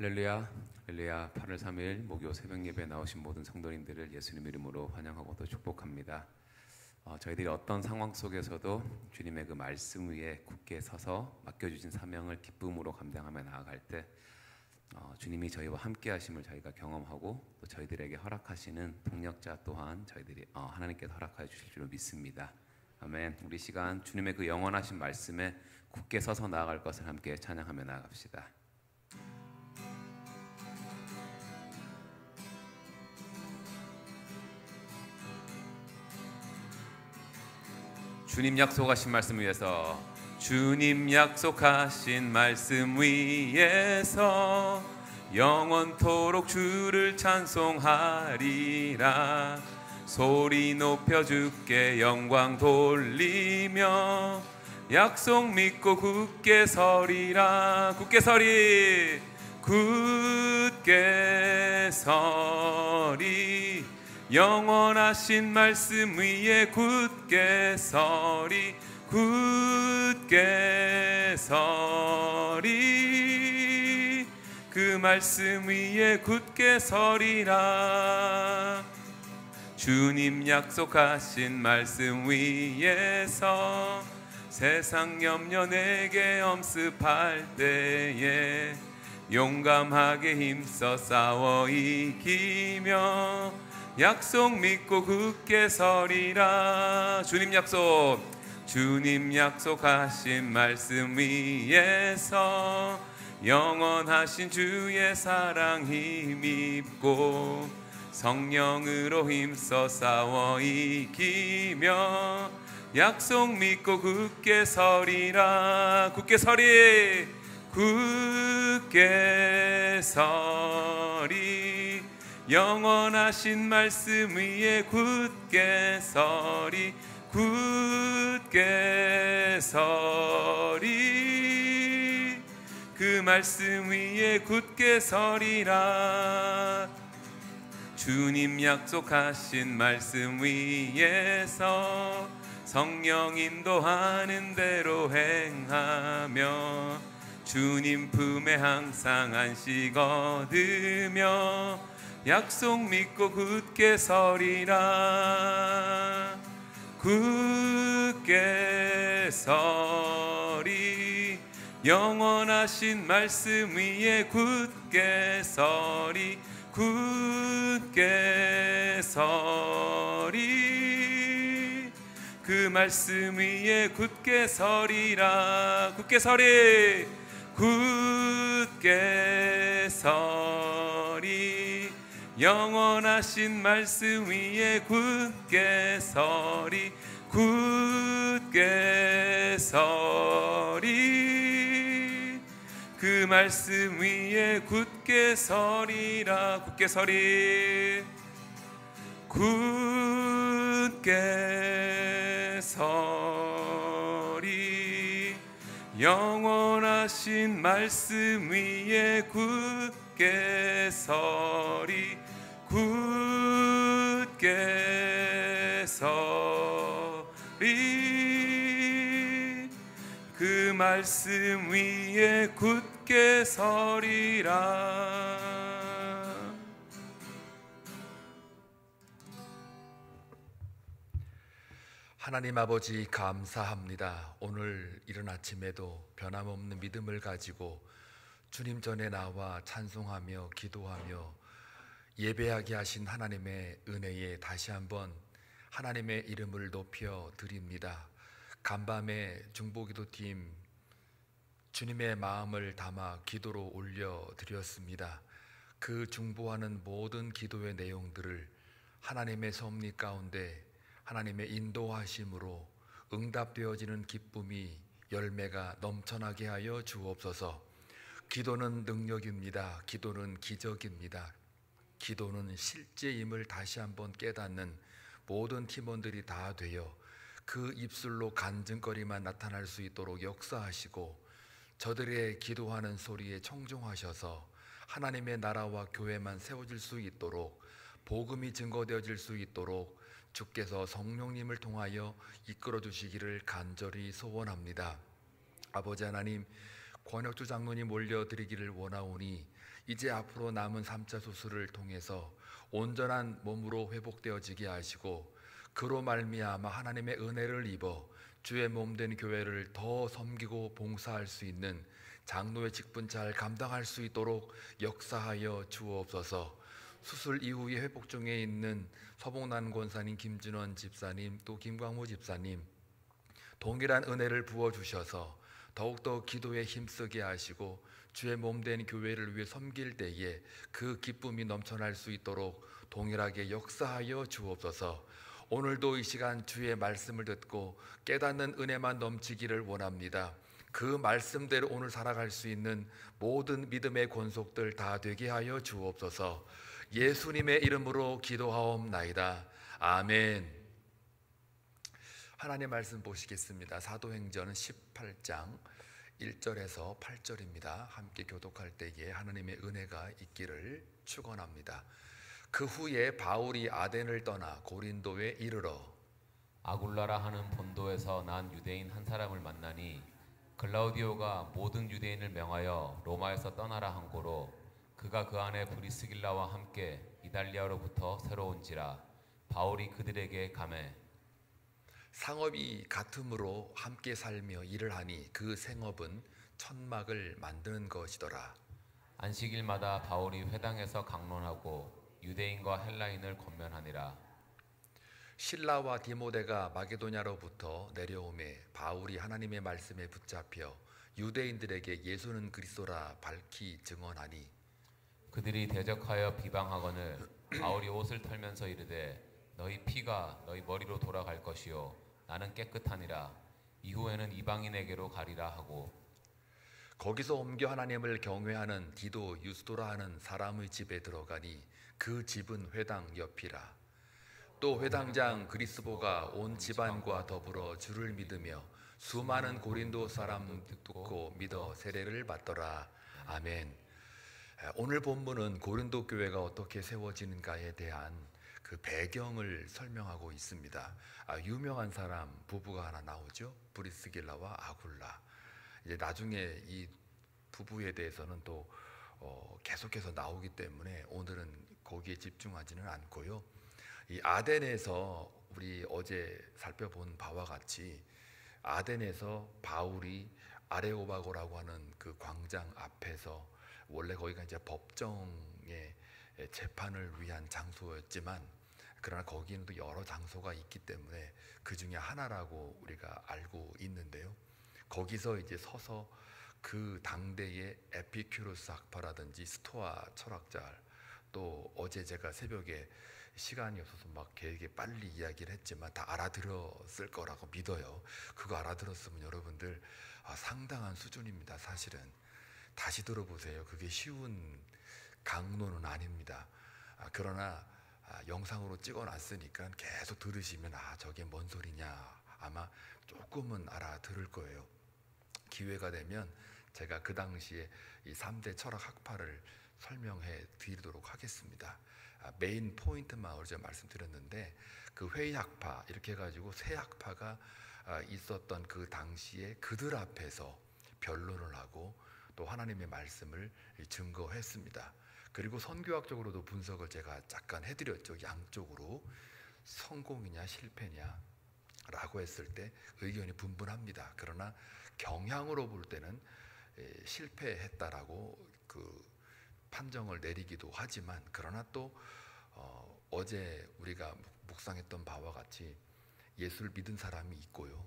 할렐루야, 할렐루야. 8월 3일 목요 새벽 예배 나오신 모든 성도님들을 예수님 이름으로 환영하고 또 축복합니다. 저희들이 어떤 상황 속에서도 주님의 그 말씀 위에 굳게 서서 맡겨주신 사명을 기쁨으로 감당하며 나아갈 때 주님이 저희와 함께 하심을 저희가 경험하고 또 저희들에게 허락하시는 동력자 또한 저희들이 하나님께서 허락하여 주실 줄로 믿습니다. 아멘. 우리 시간 주님의 그 영원하신 말씀에 굳게 서서 나아갈 것을 함께 찬양하며 나아갑시다. 주님 약속하신 말씀 위에서, 주님 약속하신 말씀 위에서 영원토록 주를 찬송하리라. 소리 높여 주께 영광 돌리며 약속 믿고 굳게 서리라. 굳게 서리, 굳게 서리. 영원하신 말씀 위에 굳게 서리, 굳게 서리. 그 말씀 위에 굳게 서리라. 주님 약속하신 말씀 위에서 세상 염려 내게 엄습할 때에 용감하게 힘써 싸워 이기며 약속 믿고 굳게 서리라. 주님 약속, 주님 약속하신 말씀 위에서 영원하신 주의 사랑 힘입고 성령으로 힘써 싸워 이기며 약속 믿고 굳게 서리라. 굳게 서리, 굳게 서리. 영원하신 말씀 위에 굳게 서리, 굳게 서리. 그 말씀 위에 굳게 서리라. 주님 약속하신 말씀 위에서 성령 인도하는 대로 행하며 주님 품에 항상 안식 얻으며 약속 믿고 굳게 서리라. 굳게 서리. 영원하신 말씀 위에 굳게 서리, 굳게 서리. 그 말씀 위에 굳게 서리라. 굳게 서리, 굳게 서리. 영원하신 말씀 위에 굳게 서리, 굳게 서리. 그 말씀 위에 굳게 서리라. 굳게 서리, 굳게 서리. 영원하신 말씀 위에 굳게 서리, 굳게 서리. 그 말씀 위에 굳게 서리라. 하나님 아버지 감사합니다. 오늘 이른 아침에도 변함없는 믿음을 가지고 주님 전에 나와 찬송하며 기도하며 예배하게 하신 하나님의 은혜에 다시 한번 하나님의 이름을 높여 드립니다. 간밤에 중보기도팀 주님의 마음을 담아 기도로 올려 드렸습니다. 그 중보하는 모든 기도의 내용들을 하나님의 섭리 가운데 하나님의 인도하심으로 응답되어지는 기쁨이 열매가 넘쳐나게 하여 주옵소서. 기도는 능력입니다. 기도는 기적입니다. 기도는 실제임을 다시 한번 깨닫는 모든 팀원들이 다 되어 그 입술로 간증거리만 나타날 수 있도록 역사하시고 저들의 기도하는 소리에 청종하셔서 하나님의 나라와 교회만 세워질 수 있도록 복음이 증거되어질 수 있도록 주께서 성령님을 통하여 이끌어 주시기를 간절히 소원합니다. 아버지 하나님, 권혁주 장로님 올려드리기를 원하오니 이제 앞으로 남은 3차 수술을 통해서 온전한 몸으로 회복되어지게 하시고 그로 말미암아 하나님의 은혜를 입어 주의 몸된 교회를 더 섬기고 봉사할 수 있는 장로의 직분 잘 감당할 수 있도록 역사하여 주옵소서. 수술 이후에 회복 중에 있는 서봉난 권사님, 김준원 집사님, 또 김광무 집사님 동일한 은혜를 부어주셔서 더욱더 기도에 힘쓰게 하시고 주의 몸된 교회를 위해 섬길 때에 그 기쁨이 넘쳐날 수 있도록 동일하게 역사하여 주옵소서. 오늘도 이 시간 주의 말씀을 듣고 깨닫는 은혜만 넘치기를 원합니다. 그 말씀대로 오늘 살아갈 수 있는 모든 믿음의 권속들 다 되게 하여 주옵소서. 예수님의 이름으로 기도하옵나이다. 아멘. 하나님의 말씀 보시겠습니다. 사도행전 18장 1절에서 8절입니다. 함께 교독할 때에 하나님의 은혜가 있기를 축원합니다. 그 후에 바울이 아덴을 떠나 고린도에 이르러 아굴라라 하는 본도에서 난 유대인 한 사람을 만나니 글라우디오가 모든 유대인을 명하여 로마에서 떠나라 한 고로 그가 그 안에 브리스길라와 함께 이달리아로부터 새로 온지라. 바울이 그들에게 가매 상업이 같음으로 함께 살며 일을 하니 그 생업은 천막을 만드는 것이더라. 안식일마다 바울이 회당에서 강론하고 유대인과 헬라인을 권면하니라. 실라와 디모데가 마게도냐로부터 내려오매 바울이 하나님의 말씀에 붙잡혀 유대인들에게 예수는 그리스도라 밝히 증언하니 그들이 대적하여 비방하거늘 바울이 옷을 털면서 이르되 너희 피가 너희 머리로 돌아갈 것이요 나는 깨끗하니라. 이후에는 이방인에게로 가리라 하고 거기서 옮겨 하나님을 경외하는 디도 유스도라 하는 사람의 집에 들어가니 그 집은 회당 옆이라. 또 회당장 그리스보가 온 집안과 더불어 주를 믿으며 수많은 고린도 사람 듣고 믿어 세례를 받더라. 아멘. 오늘 본문은 고린도 교회가 어떻게 세워지는가에 대한 그 배경을 설명하고 있습니다. 유명한 사람 부부가 하나 나오죠. 브리스길라와 아굴라. 이제 나중에 이 부부에 대해서는 또 계속해서 나오기 때문에 오늘은 거기에 집중하지는 않고요. 이 아덴에서 우리 어제 살펴본 바와 같이 아덴에서 바울이 아레오바고라고 하는 그 광장 앞에서 원래 거기가 이제 법정의 재판을 위한 장소였지만 그러나 거기는 또 여러 장소가 있기 때문에 그 중에 하나라고 우리가 알고 있는데요. 거기서 이제 서서 그 당대의 에피큐로스 학파라든지 스토아 철학자, 또 어제 제가 새벽에 시간이 없어서 막 되게 빨리 이야기를 했지만 다 알아들었을 거라고 믿어요. 그거 알아들었으면 여러분들 상당한 수준입니다. 사실은 다시 들어보세요. 그게 쉬운 강론은 아닙니다. 그러나 영상으로 찍어놨으니까 계속 들으시면 저게 뭔 소리냐 아마 조금은 알아들을 거예요. 기회가 되면 제가 그 당시에 이 3대 철학 학파를 설명해 드리도록 하겠습니다. 메인 포인트만 어제 말씀드렸는데 그 회의 학파 이렇게 해가지고 세 학파가 있었던 그 당시에 그들 앞에서 변론을 하고 또 하나님의 말씀을 증거했습니다. 그리고 선교학적으로도 분석을 제가 잠깐 해드렸죠. 양쪽으로 성공이냐 실패냐 라고 했을 때 의견이 분분합니다. 그러나 경향으로 볼 때는 실패했다라고 그 판정을 내리기도 하지만 그러나 또 어제 우리가 묵상했던 바와 같이 예수를 믿은 사람이 있고요.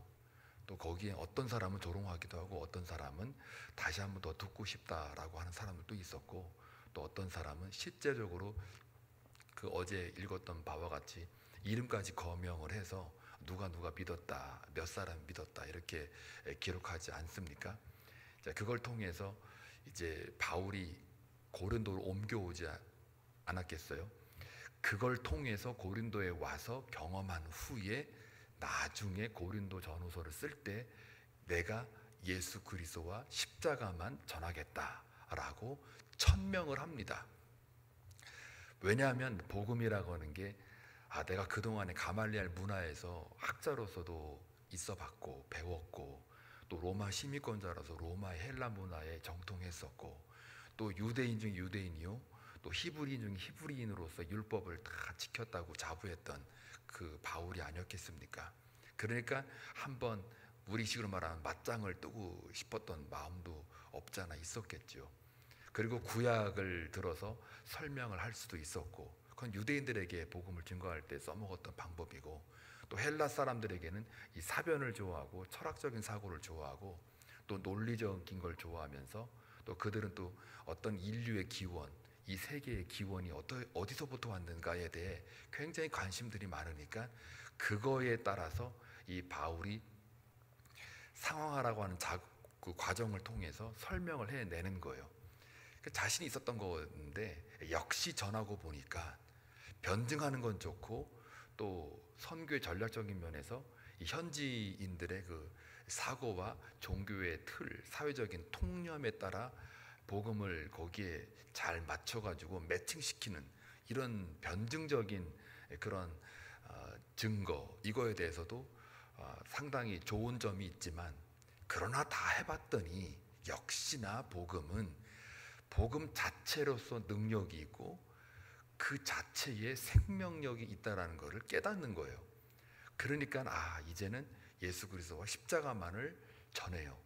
또 거기에 어떤 사람은 조롱하기도 하고 어떤 사람은 다시 한번 더 듣고 싶다라고 하는 사람들도 있었고 또 어떤 사람은 실제적으로 그 어제 읽었던 바와 같이 이름까지 거명을 해서 누가 믿었다, 몇 사람 믿었다 이렇게 기록하지 않습니까? 자, 그걸 통해서 이제 바울이 고린도로 옮겨오지 않았겠어요? 그걸 통해서 고린도에 와서 경험한 후에 나중에 고린도 전후서를 쓸 때 내가 예수 그리스도와 십자가만 전하겠다라고 천명을 합니다. 왜냐하면 복음이라고 하는 게 내가 그동안에 가말리알 문화에서 학자로서도 있어봤고 배웠고 또 로마 시민권자라서 로마의 헬라 문화에 정통했었고, 또 유대인 중 유대인이요, 또 히브리인 중 히브리인으로서 율법을 다 지켰다고 자부했던 그 바울이 아니었겠습니까? 그러니까 한번 우리식으로 말하면 맞짱을 뜨고 싶었던 마음도 없잖아 있었겠죠. 그리고 구약을 들어서 설명을 할 수도 있었고, 그건 유대인들에게 복음을 증거할 때 써먹었던 방법이고, 또 헬라 사람들에게는 이 사변을 좋아하고 철학적인 사고를 좋아하고 또 논리적인 걸 좋아하면서, 또 그들은 또 어떤 인류의 기원, 이 세계의 기원이 어디서부터 왔는가에 대해 굉장히 관심들이 많으니까 그거에 따라서 이 바울이 상황하라고 하는 그 과정을 통해서 설명을 해내는 거예요. 자신이 있었던 건데 역시 전하고 보니까 변증하는 건 좋고, 또 선교의 전략적인 면에서 이 현지인들의 그 사고와 종교의 틀, 사회적인 통념에 따라 복음을 거기에 잘 맞춰가지고 매칭시키는 이런 변증적인 그런 증거, 이거에 대해서도 상당히 좋은 점이 있지만, 그러나 다 해봤더니 역시나 복음은 복음 자체로서 능력이 있고 그 자체에 생명력이 있다라는 것을 깨닫는 거예요. 그러니까 이제는 예수 그리스도와 십자가만을 전해요.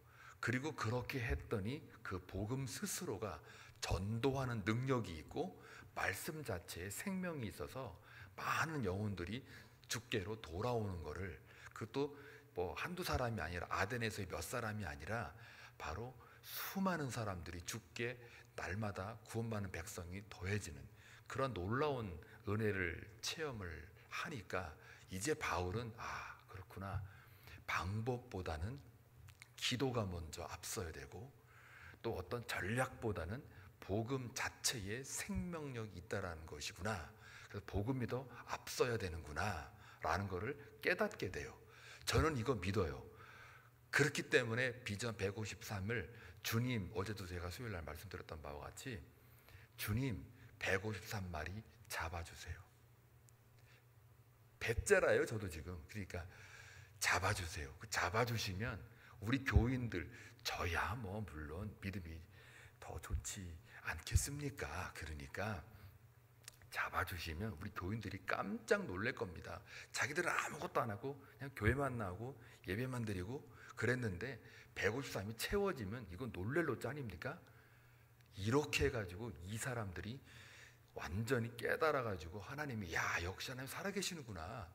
그리고 그렇게 했더니 그 복음 스스로가 전도하는 능력이 있고 말씀 자체에 생명이 있어서 많은 영혼들이 주께로 돌아오는 거를, 그것도 뭐 한두 사람이 아니라 아덴에서의 몇 사람이 아니라 바로 수많은 사람들이 주께 날마다 구원받는 백성이 더해지는 그런 놀라운 은혜를 체험을 하니까 이제 바울은 그렇구나, 방법보다는 기도가 먼저 앞서야 되고, 또 어떤 전략보다는 복음 자체에 생명력이 있다라는 것이구나, 그래서 복음이 더 앞서야 되는구나 라는 것을 깨닫게 돼요. 저는 이거 믿어요. 그렇기 때문에 비전 153을 주님, 어제도 제가 수요일 날 말씀드렸던 바와 같이 주님 153마리 잡아주세요. 배째라요 저도 지금. 그러니까 잡아주세요. 잡아주시면 우리 교인들, 저야 뭐 물론 믿음이 더 좋지 않겠습니까? 그러니까 잡아주시면 우리 교인들이 깜짝 놀랄 겁니다. 자기들은 아무것도 안 하고 그냥 교회만 나오고 예배만 드리고 그랬는데 153이 채워지면 이건 놀랄 노릇 아닙니까? 이렇게 해가지고 이 사람들이 완전히 깨달아가지고 하나님이 역시 하나님 살아계시는구나,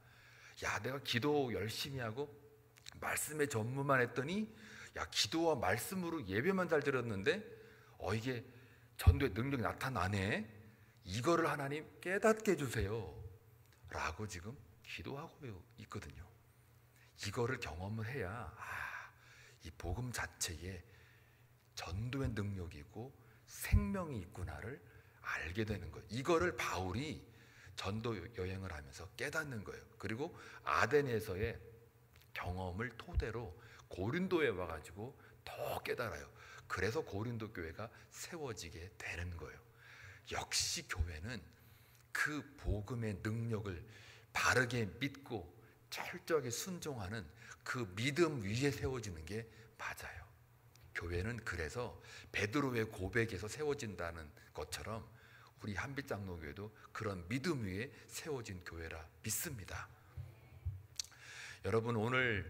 내가 기도 열심히 하고 말씀에 전무만 했더니 기도와 말씀으로 예배만 잘 드렸는데 이게 전도의 능력이 나타나네, 이거를 하나님 깨닫게 해주세요 라고 지금 기도하고 있거든요. 이거를 경험을 해야 이 복음 자체에 전도의 능력이 있고 생명이 있구나를 알게 되는 거예요. 이거를 바울이 전도 여행을 하면서 깨닫는 거예요. 그리고 아덴에서의 경험을 토대로 고린도에 와가지고 더 깨달아요. 그래서 고린도 교회가 세워지게 되는 거예요. 역시 교회는 그 복음의 능력을 바르게 믿고 철저하게 순종하는 그 믿음 위에 세워지는 게 맞아요. 교회는 그래서 베드로의 고백에서 세워진다는 것처럼 우리 한빛장로교회도 그런 믿음 위에 세워진 교회라 믿습니다. 여러분, 오늘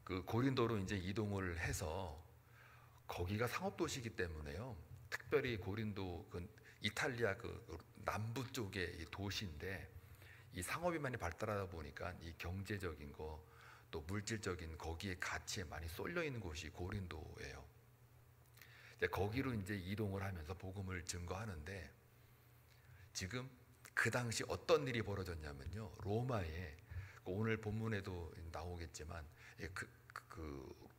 그 고린도로 이제 이동을 해서 거기가 상업도시이기 때문에요. 특별히 고린도 이탈리아 그 남부 쪽의 도시인데 이 상업이 많이 발달하다 보니까 이 경제적인 거 또 물질적인 거기에 가치에 많이 쏠려 있는 곳이 고린도예요. 거기로 이제 이동을 하면서 복음을 증거하는데 지금 그 당시 어떤 일이 벌어졌냐면요. 로마에 오늘 본문에도 나오겠지만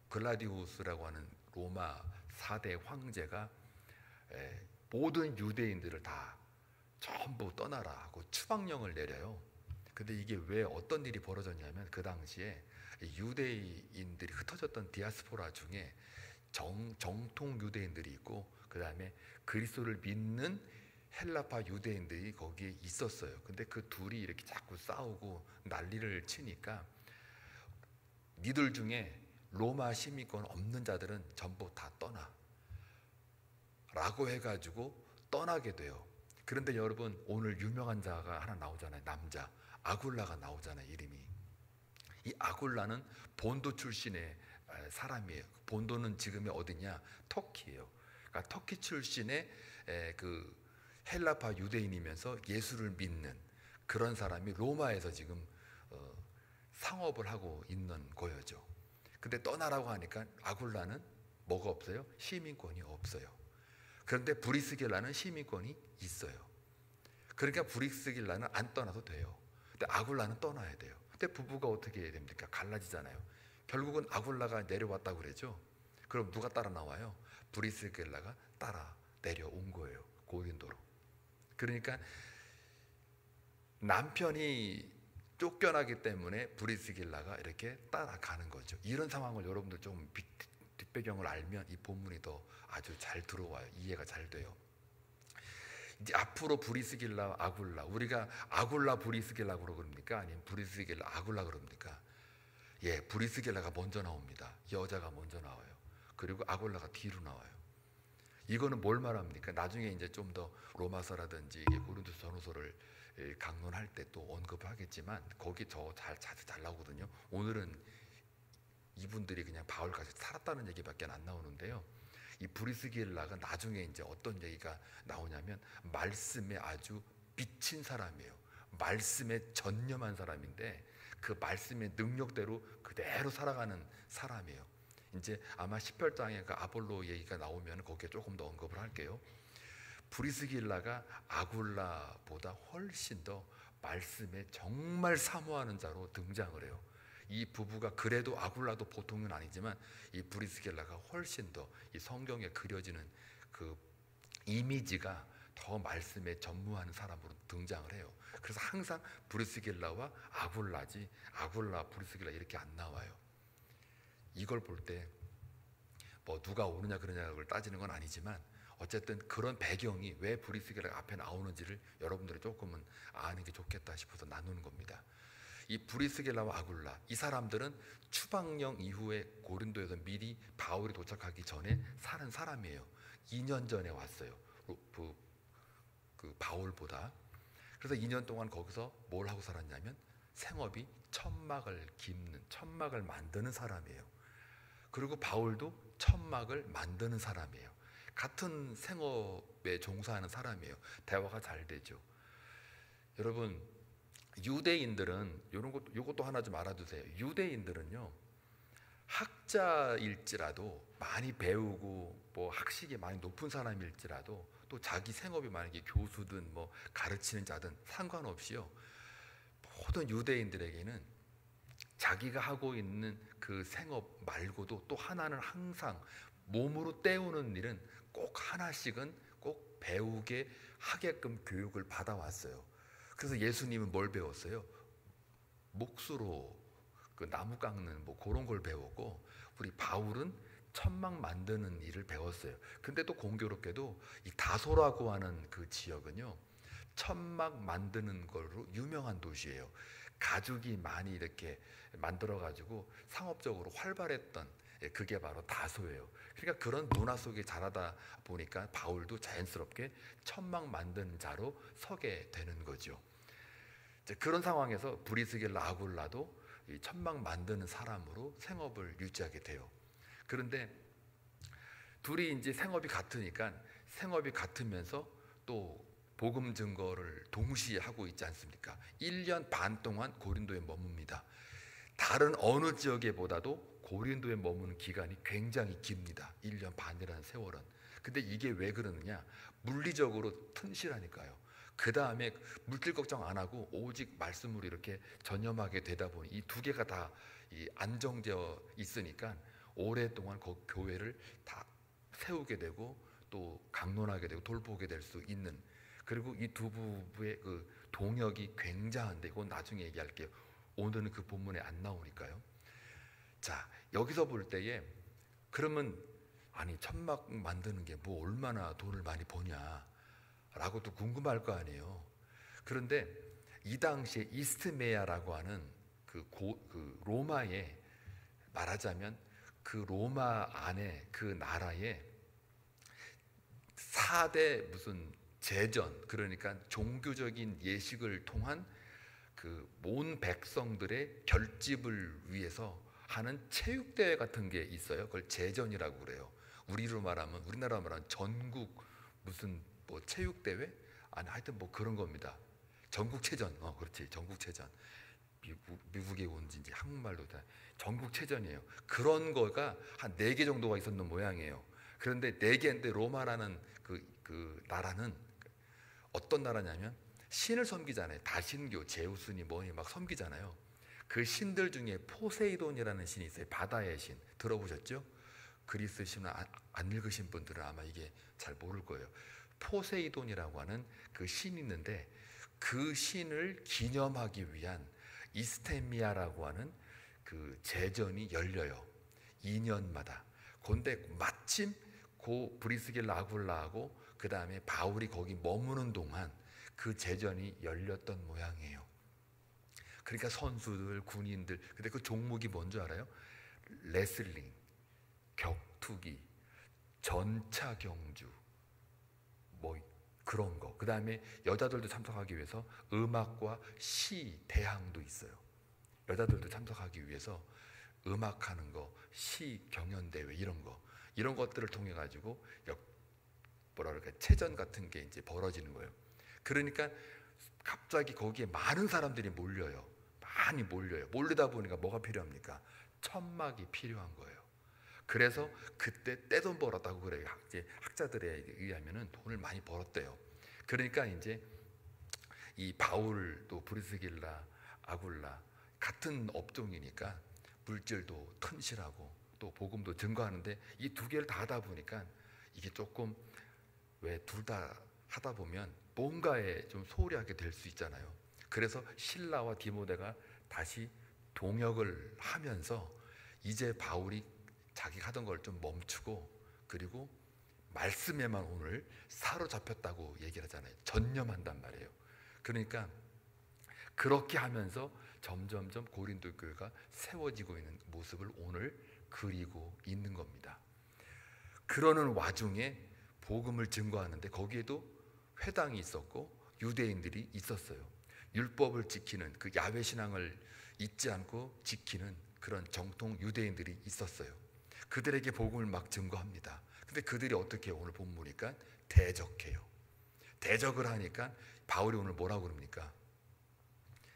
글라디우스라고 하는 로마 4대 황제가 모든 유대인들을 다 전부 떠나라 하고 추방령을 내려요. 근데 이게 왜 어떤 일이 벌어졌냐면 그 당시에 유대인들이 흩어졌던 디아스포라 중에 정통 유대인들이 있고 그 다음에 그리스도를 믿는 헬라파 유대인들이 거기에 있었어요. 근데 그 둘이 이렇게 자꾸 싸우고 난리를 치니까 니들 중에 로마 시민권 없는 자들은 전부 다 떠나 라고 해가지고 떠나게 돼요. 그런데 여러분, 오늘 유명한 자가 하나 나오잖아요. 남자 아굴라가 나오잖아요. 이름이. 이 아굴라는 본도 출신의 사람이에요. 본도는 지금이 어디냐? 터키예요. 그러니까 터키 출신의 그 헬라파 유대인이면서 예수를 믿는 그런 사람이 로마에서 지금 상업을 하고 있는 거였죠. 근데 떠나라고 하니까 아굴라는 뭐가 없어요? 시민권이 없어요. 그런데 브리스길라는 시민권이 있어요. 그러니까 브리스길라는 안 떠나도 돼요. 근데 아굴라는 떠나야 돼요. 근데 부부가 어떻게 해야 됩니까? 갈라지잖아요. 결국은 아굴라가 내려왔다고 그랬죠. 그럼 누가 따라 나와요? 브리스길라가 따라 내려온 거예요. 고린도로. 그러니까 남편이 쫓겨나기 때문에 브리스길라가 이렇게 따라가는 거죠. 이런 상황을 여러분들 좀 뒷배경을 알면 이 본문이 더 아주 잘 들어와요. 이해가 잘 돼요. 이제 앞으로 브리스길라, 아굴라, 우리가 아굴라 브리스길라 그럽니까? 아니면 브리스길라 아굴라 그럽니까? 예, 브리스길라가 먼저 나옵니다. 여자가 먼저 나와요. 그리고 아굴라가 뒤로 나와요. 이거는 뭘 말합니까? 나중에 이제 좀 더 로마서라든지 고린도서 전후서를 강론할 때 또 언급하겠지만 거기 더 잘 나오거든요. 오늘은 이분들이 그냥 바울까지 살았다는 얘기밖에 안 나오는데요. 이 브리스길라가 나중에 이제 어떤 얘기가 나오냐면 말씀에 아주 미친 사람이에요. 말씀에 전념한 사람인데 그 말씀의 능력대로 그대로 살아가는 사람이에요. 이제 아마 10절장에 그 아볼로 얘기가 나오면 거기에 조금 더 언급을 할게요. 브리스길라가 아굴라보다 훨씬 더 말씀에 정말 사모하는 자로 등장을 해요. 이 부부가 그래도 아굴라도 보통은 아니지만 이 브리스길라가 훨씬 더 이 성경에 그려지는 그 이미지가 더 말씀에 전무하는 사람으로 등장을 해요. 그래서 항상 브리스길라와 아굴라지 아굴라 브리스길라 이렇게 안 나와요. 이걸 볼 때 뭐 누가 오느냐 그러냐를 따지는 건 아니지만 어쨌든 그런 배경이 왜 브리스길라가 앞에 나오는지를 여러분들이 조금은 아는 게 좋겠다 싶어서 나누는 겁니다. 이 브리스길라와 아굴라, 이 사람들은 추방령 이후에 고린도에서 미리 바울이 도착하기 전에 사는 사람이에요. 2년 전에 왔어요. 그 바울보다. 그래서 2년 동안 거기서 뭘 하고 살았냐면 생업이 천막을 깁는, 천막을 만드는 사람이에요. 그리고 바울도 천막을 만드는 사람이에요. 같은 생업에 종사하는 사람이에요. 대화가 잘 되죠. 여러분, 유대인들은 요것도 하나 좀 알아두세요. 유대인들은요, 학자일지라도 많이 배우고 뭐 학식이 많이 높은 사람일지라도 또 자기 생업이 만약에 교수든 뭐 가르치는 자든 상관없이요, 모든 유대인들에게는 자기가 하고 있는 그 생업 말고도 또 하나는 항상 몸으로 때우는 일은 꼭 하나씩은 꼭 배우게 하게끔 교육을 받아왔어요. 그래서 예수님은 뭘 배웠어요? 목수로 그 나무 깎는 뭐 그런 걸 배웠고, 우리 바울은 천막 만드는 일을 배웠어요. 근데 또 공교롭게도 이 다소라고 하는 그 지역은요, 천막 만드는 걸로 유명한 도시예요. 가죽이 많이 이렇게 만들어가지고 상업적으로 활발했던, 그게 바로 다소예요. 그러니까 그런 문화 속에 자라다 보니까 바울도 자연스럽게 천막 만드는 자로 서게 되는 거죠. 그런 상황에서 브리스길라 아굴라도 이 천막 만드는 사람으로 생업을 유지하게 돼요. 그런데 둘이 이제 생업이 같으니까 생업이 같으면서 또 복음 증거를 동시에 하고 있지 않습니까? 1년 반 동안 고린도에 머뭅니다. 다른 어느 지역에 보다도 고린도에 머무는 기간이 굉장히 깁니다. 1년 반이라는 세월은. 근데 이게 왜 그러느냐? 물리적으로 튼실하니까요. 그 다음에 물질 걱정 안 하고 오직 말씀으로 이렇게 전념하게 되다 보니 이 두 개가 다 안정되어 있으니까 오랫동안 그 교회를 다 세우게 되고 또 강론하게 되고 돌보게 될 수 있는, 그리고 이 두 부부의 그 동역이 굉장한데 그건 나중에 얘기할게요. 오늘은 그 본문에 안 나오니까요. 자, 여기서 볼 때에 그러면 아니 천막 만드는 게 뭐 얼마나 돈을 많이 버냐 라고도 궁금할 거 아니에요. 그런데 이 당시에 이스트메아라고 하는 그 로마에 말하자면 그 로마 안에 그 나라에 4대 무슨 제전, 그러니까 종교적인 예식을 통한 그 온 백성들의 결집을 위해서 하는 체육대회 같은 게 있어요. 그걸 제전이라고 그래요. 우리나라 말하면 전국 무슨 뭐 체육대회? 아니 하여튼 뭐 그런 겁니다. 전국체전. 그렇지. 전국체전. 미국에 온지 이제 한국말로 다 전국체전이에요. 그런 거가 한 4개 정도가 있었는 모양이에요. 그런데 4개인데 로마라는 그 나라는 어떤 나라냐면 신을 섬기잖아요. 다신교, 제우스니 뭐니 막 섬기잖아요. 그 신들 중에 포세이돈이라는 신이 있어요. 바다의 신. 들어보셨죠? 그리스 신을 안 읽으신 분들은 아마 이게 잘 모를 거예요. 포세이돈이라고 하는 그 신이 있는데 그 신을 기념하기 위한 이스테미아라고 하는 그 제전이 열려요. 2년마다. 그런데 마침 그 브리스길라 아굴라하고 그 다음에 바울이 거기 머무는 동안 그 제전이 열렸던 모양이에요. 그러니까 선수들, 군인들, 근데 그 종목이 뭔지 알아요? 레슬링, 격투기, 전차 경주, 뭐 그런 거. 그 다음에 여자들도 참석하기 위해서 음악과 시 대항도 있어요. 여자들도 참석하기 위해서 음악하는 거, 시 경연 대회 이런 것들을 통해 가지고 체전 같은 게 이제 벌어지는 거예요. 그러니까 갑자기 거기에 많은 사람들이 몰려요. 많이 몰려요. 몰리다 보니까 뭐가 필요합니까? 천막이 필요한 거예요. 그래서 그때 떼돈 벌었다고 그래요. 이제 학자들에 의하면은 돈을 많이 벌었대요. 그러니까 이제 이 바울도 브리스길라, 아굴라 같은 업종이니까 물질도 튼실하고 또 복음도 증거하는데 이 2개를 다 하다 보니까 이게 조금 왜 둘 다 하다 보면 뭔가에 좀 소홀히 하게 될 수 있잖아요. 그래서 실라와 디모데가 다시 동역을 하면서 이제 바울이 자기가 하던 걸 좀 멈추고 그리고 말씀에만 오늘 사로잡혔다고 얘기를 하잖아요. 전념한단 말이에요. 그러니까 그렇게 하면서 점점점 고린도 교회가 세워지고 있는 모습을 오늘 그리고 있는 겁니다. 그러는 와중에 복음을 증거하는데 거기에도 회당이 있었고 유대인들이 있었어요. 율법을 지키는 그 야훼 신앙을 잊지 않고 지키는 그런 정통 유대인들이 있었어요. 그들에게 복음을 막 증거합니다. 근데 그들이 어떻게 오늘 본문이니까 대적해요. 대적을 하니까 바울이 오늘 뭐라고 그럽니까?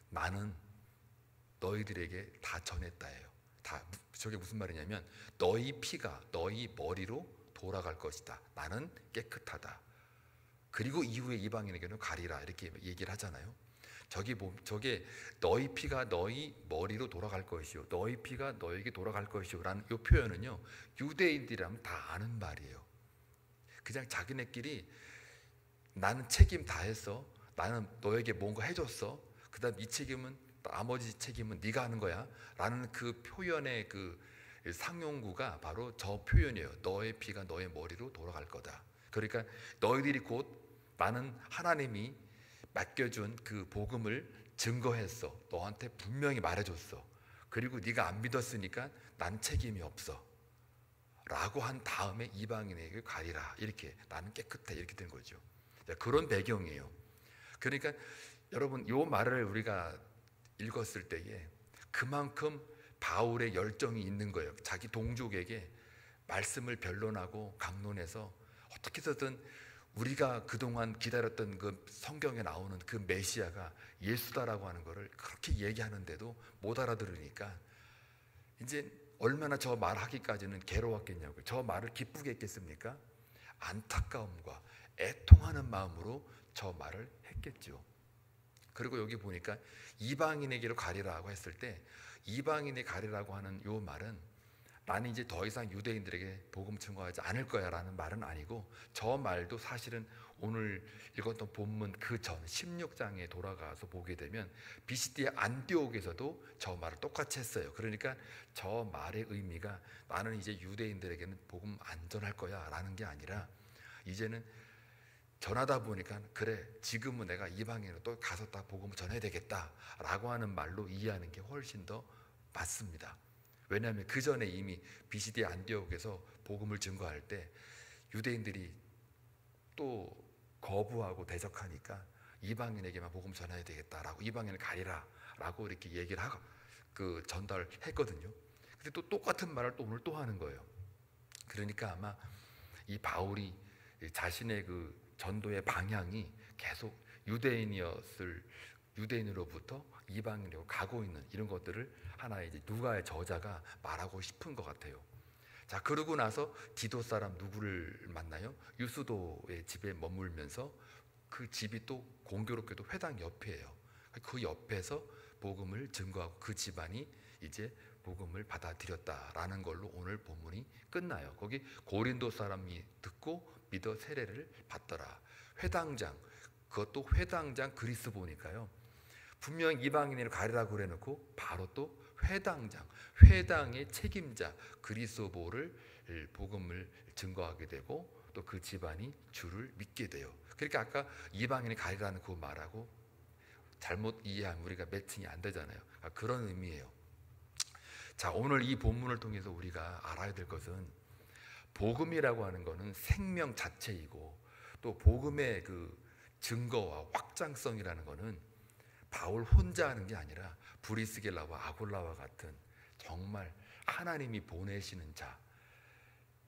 나는 너희들에게 다 전했다예요. 다 저게 무슨 말이냐면 너희 피가 너희 머리로 돌아갈 것이다. 나는 깨끗하다. 그리고 이후에 이방인에게는 가리라 이렇게 얘기를 하잖아요. 저게 너희 피가 너희 머리로 돌아갈 것이요 너희 피가 너에게 돌아갈 것이요 라는 이 표현은요 유대인들이라면 다 아는 말이에요. 그냥 자기네끼리 나는 책임 다 했어. 나는 너에게 뭔가 해줬어. 그 다음 이 책임은 나머지 책임은 네가 하는 거야 라는 그 표현의 그 상용구가 바로 저 표현이에요. 너의 피가 너의 머리로 돌아갈 거다. 그러니까 너희들이 곧 나는 하나님이 맡겨준 그 복음을 증거했어. 너한테 분명히 말해줬어. 그리고 네가 안 믿었으니까 난 책임이 없어 라고 한 다음에 이방인에게 가리라. 이렇게 나는 깨끗해 이렇게 된 거죠. 그런 배경이에요. 그러니까 여러분 이 말을 우리가 읽었을 때에 그만큼 바울의 열정이 있는 거예요. 자기 동족에게 말씀을 변론하고 강론해서 어떻게 해서든 우리가 그동안 기다렸던 그 성경에 나오는 그 메시아가 예수다라고 하는 것을 그렇게 얘기하는데도 못 알아들으니까 이제 얼마나 저 말하기까지는 괴로웠겠냐고요. 저 말을 기쁘게 했겠습니까? 안타까움과 애통하는 마음으로 저 말을 했겠죠. 그리고 여기 보니까 이방인에게로 가리라고 했을 때 이방인에 가리라고 하는 요 말은 나는 이제 더 이상 유대인들에게 복음 증거하지 않을 거야 라는 말은 아니고 저 말도 사실은 오늘 읽었던 본문 그 전 16장에 돌아가서 보게 되면 비시디의 안디옥에서도 저 말을 똑같이 했어요. 그러니까 저 말의 의미가 나는 이제 유대인들에게는 복음 안 전할 거야 라는 게 아니라 이제는 전하다 보니까 그래 지금은 내가 이방인으로 또 가서 다 복음을 전해야 되겠다 라고 하는 말로 이해하는 게 훨씬 더 맞습니다. 왜냐하면 그 전에 이미 비시디 안디옥에서 복음을 증거할 때 유대인들이 또 거부하고 대적하니까 이방인에게만 복음 전해야 되겠다라고, 이방인을 가리라라고 이렇게 얘기를 하고 그 전달했거든요. 근데 또 똑같은 말을 또 오늘 또 하는 거예요. 그러니까 아마 이 바울이 자신의 그 전도의 방향이 계속 유대인으로부터 이방인으로 가고 있는 이런 것들을 하나의 이제 누가의 저자가 말하고 싶은 것 같아요. 자, 그러고 나서 디도 사람 누구를 만나요? 유스도의 집에 머물면서 그 집이 또 공교롭게도 회당 옆이에요. 그 옆에서 복음을 증거하고 그 집안이 이제 복음을 받아들였다라는 걸로 오늘 본문이 끝나요. 거기 고린도 사람이 듣고 믿어 세례를 받더라. 회당장, 그것도 회당장 그리스 보니까요. 분명 이방인을 가리라고 그래놓고 바로 또 회당장, 회당의 책임자 그리스도를 복음을 증거하게 되고 또 그 집안이 주를 믿게 돼요. 그러니까 아까 이방인을 가리라는 그 말하고 잘못 이해하면 우리가 매칭이 안 되잖아요. 그런 의미예요. 자, 오늘 이 본문을 통해서 우리가 알아야 될 것은 복음이라고 하는 것은 생명 자체이고 또 복음의 그 증거와 확장성이라는 것은 바울 혼자 하는 게 아니라 브리스길라와 아굴라와 같은 정말 하나님이 보내시는 자,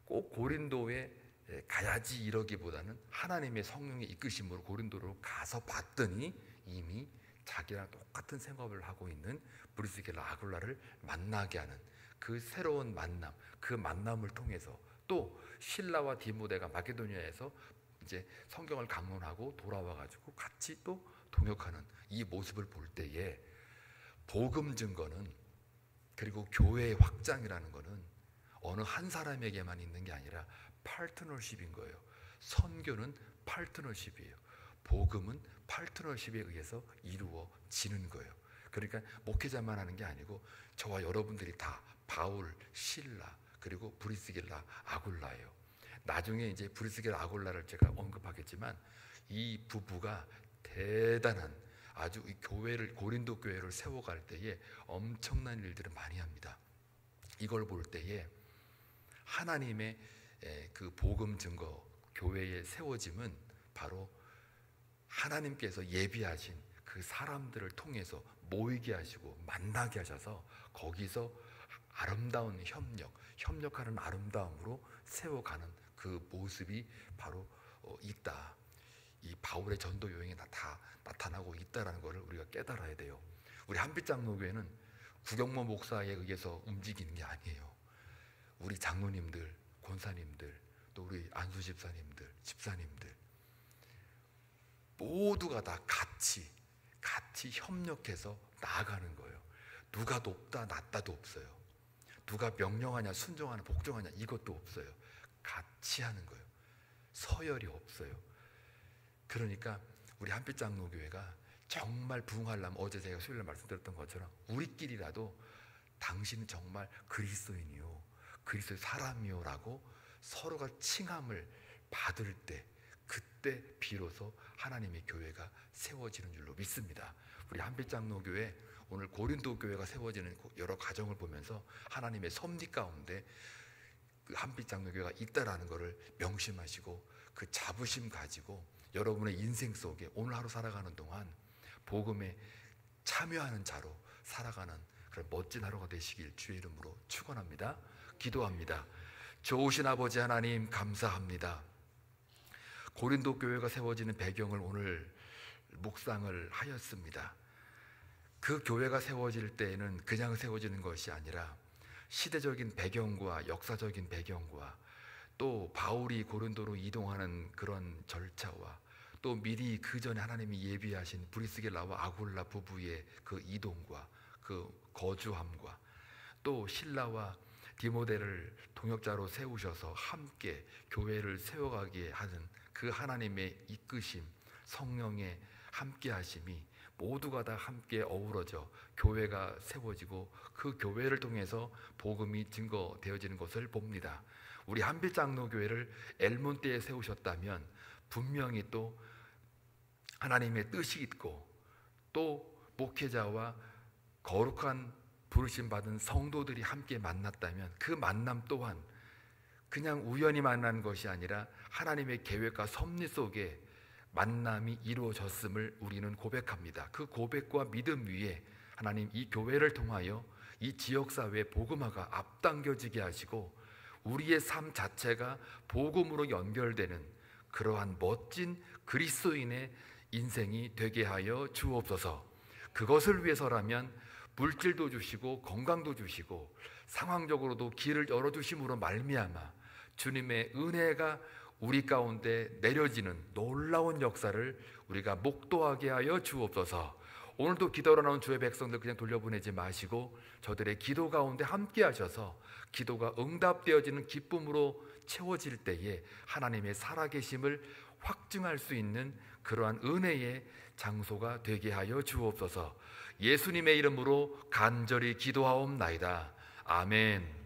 꼭 고린도에 가야지 이러기보다는 하나님의 성령의 이끄심으로 고린도로 가서 봤더니 이미 자기랑 똑같은 생업을 하고 있는 브리스길라 아굴라를 만나게 하는 그 새로운 만남, 그 만남을 통해서 또 실라와 디모데가 마게도니아에서 이제 성경을 강론하고 돌아와 가지고 같이 또 동역하는 이 모습을 볼 때에 복음 증거는, 그리고 교회의 확장이라는 것은 어느 한 사람에게만 있는 게 아니라 파트너십인 거예요. 선교는 파트너십이에요. 복음은 파트너십에 의해서 이루어지는 거예요. 그러니까 목회자만 하는 게 아니고 저와 여러분들이 다 바울, 실라, 그리고 브리스길라, 아굴라예요. 나중에 이제 브리스길라, 아굴라를 제가 언급하겠지만 이 부부가 대단한 아주 이 교회를, 고린도 교회를 세워갈 때에 엄청난 일들을 많이 합니다. 이걸 볼 때에 하나님의 그 복음 증거 교회의 세워짐은 바로 하나님께서 예비하신 그 사람들을 통해서 모이게 하시고 만나게 하셔서 거기서 아름다운 협력하는 아름다움으로 세워가는 그 모습이 바로 있다. 이 바울의 전도 여행에 다 나타나고 있다는 것을 우리가 깨달아야 돼요. 우리 한빛장로교회는 구경모 목사에 의해서 움직이는 게 아니에요. 우리 장로님들, 권사님들, 또 우리 안수 집사님들, 집사님들 모두가 다 같이 협력해서 나아가는 거예요. 누가 높다 낮다도 없어요. 누가 명령하냐 순종하냐 복종하냐 이것도 없어요. 같이 하는 거예요. 서열이 없어요. 그러니까 우리 한빛장로교회가 정말 부흥하려면 어제 제가 수요일에 말씀드렸던 것처럼 우리끼리라도 당신은 정말 그리스도인이요, 그리스도의 사람이요 라고 서로가 칭함을 받을 때, 그때 비로소 하나님의 교회가 세워지는 줄로 믿습니다. 우리 한빛장로교회 오늘 고린도 교회가 세워지는 여러 과정을 보면서 하나님의 섭리 가운데 그 한빛장로교회가 있다라는 것을 명심하시고 그 자부심 가지고 여러분의 인생 속에 오늘 하루 살아가는 동안 복음에 참여하는 자로 살아가는 그런 멋진 하루가 되시길 주의 이름으로 축원합니다. 기도합니다. 좋으신 아버지 하나님 감사합니다. 고린도 교회가 세워지는 배경을 오늘 묵상을 하였습니다. 그 교회가 세워질 때에는 그냥 세워지는 것이 아니라 시대적인 배경과 역사적인 배경과 또 바울이 고린도로 이동하는 그런 절차와 또 미리 그 전에 하나님이 예비하신 브리스길라와 아굴라 부부의 그 이동과 그 거주함과 또 실라와 디모데를 동역자로 세우셔서 함께 교회를 세워가게 하는 그 하나님의 이끄심, 성령의 함께 하심이 모두가 다 함께 어우러져 교회가 세워지고 그 교회를 통해서 복음이 증거되어지는 것을 봅니다. 우리 한빛장로교회를 엘몬대에 세우셨다면 분명히 또 하나님의 뜻이 있고 또 목회자와 거룩한 부르심 받은 성도들이 함께 만났다면 그 만남 또한 그냥 우연히 만난 것이 아니라 하나님의 계획과 섭리 속에 만남이 이루어졌음을 우리는 고백합니다. 그 고백과 믿음 위에 하나님 이 교회를 통하여 이 지역사회의 복음화가 앞당겨지게 하시고 우리의 삶 자체가 복음으로 연결되는 그러한 멋진 그리스도인의 인생이 되게 하여 주옵소서. 그것을 위해서라면 물질도 주시고 건강도 주시고 상황적으로도 길을 열어주심으로 말미암아 주님의 은혜가 우리 가운데 내려지는 놀라운 역사를 우리가 목도하게 하여 주옵소서. 오늘도 기도로 나온 주의 백성들 그냥 돌려보내지 마시고 저들의 기도 가운데 함께 하셔서 기도가 응답되어지는 기쁨으로 채워질 때에 하나님의 살아계심을 확증할 수 있는 그러한 은혜의 장소가 되게 하여 주옵소서. 예수님의 이름으로 간절히 기도하옵나이다. 아멘.